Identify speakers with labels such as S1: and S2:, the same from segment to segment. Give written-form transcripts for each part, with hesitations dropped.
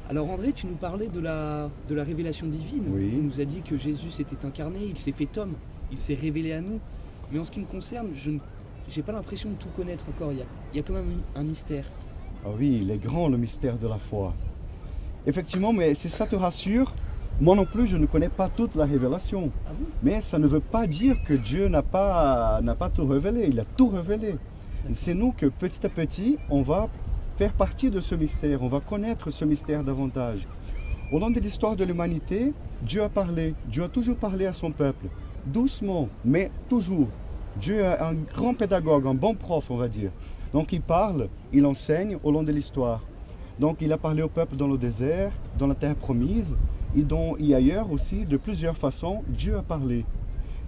S1: Alors André, tu nous parlais de la révélation divine.
S2: Oui.
S1: Tu nous as dit que Jésus s'était incarné, il s'est fait homme, il s'est révélé à nous. Mais en ce qui me concerne, je n'ai pas l'impression de tout connaître encore. Il y a quand même un mystère.
S2: Ah oui, il est grand le mystère de la foi. Effectivement, mais si ça te rassure, moi non plus, je ne connais pas toute la révélation.
S1: Ah bon?
S2: Mais ça ne veut pas dire que Dieu n'a pas tout révélé. Il a tout révélé. C'est nous que petit à petit, on va faire partie de ce mystère. On va connaître ce mystère davantage. Au long de l'histoire de l'humanité, Dieu a parlé. Dieu a toujours parlé à son peuple. Doucement, mais toujours. Dieu est un grand pédagogue, un bon prof, on va dire. Donc il parle, il enseigne au long de l'histoire. Donc il a parlé au peuple dans le désert, dans la terre promise, et ailleurs aussi, de plusieurs façons, Dieu a parlé.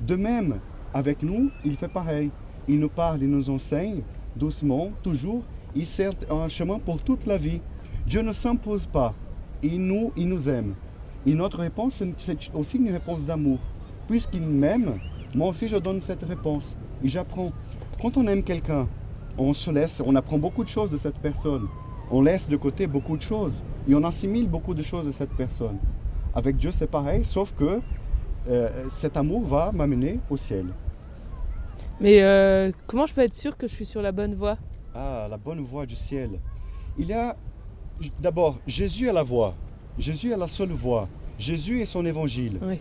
S2: De même, avec nous, il fait pareil. Il nous parle, il nous enseigne, doucement, toujours. Il sert un chemin pour toute la vie. Dieu ne s'impose pas. Il nous aime. Et notre réponse, c'est aussi une réponse d'amour. Puisqu'il m'aime, moi aussi je donne cette réponse. Et j'apprends. Quand on aime quelqu'un, on apprend beaucoup de choses de cette personne. On laisse de côté beaucoup de choses. Et on assimile beaucoup de choses de cette personne. Avec Dieu, c'est pareil, sauf que cet amour va m'amener au ciel.
S3: Mais comment je peux être sûr que je suis sur la bonne voie?
S2: Ah, la bonne voie du ciel. Il y a d'abord Jésus est la voie. Jésus est la seule voie. Jésus est son évangile.
S3: Oui.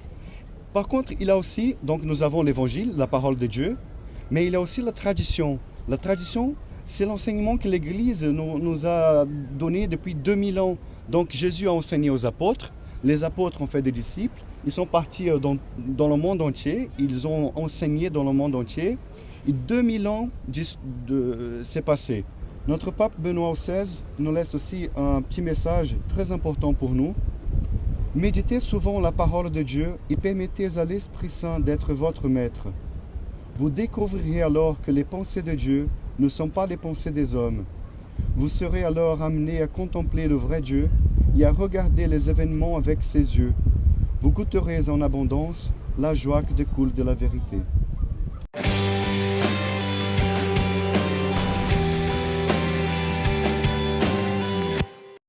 S2: Par contre, il a aussi, donc nous avons l'évangile, la parole de Dieu, mais il a aussi la tradition. La tradition, c'est l'enseignement que l'Église nous a donné depuis 2000 ans. Donc Jésus a enseigné aux apôtres, les apôtres ont fait des disciples, ils sont partis dans le monde entier, ils ont enseigné dans le monde entier, et 2000 ans s'est passé. Notre pape Benoît XVI nous laisse aussi un petit message très important pour nous. Méditez souvent la parole de Dieu et permettez à l'Esprit Saint d'être votre maître. Vous découvrirez alors que les pensées de Dieu ne sont pas les pensées des hommes. Vous serez alors amené à contempler le vrai Dieu et à regarder les événements avec ses yeux. Vous goûterez en abondance la joie qui découle de la vérité.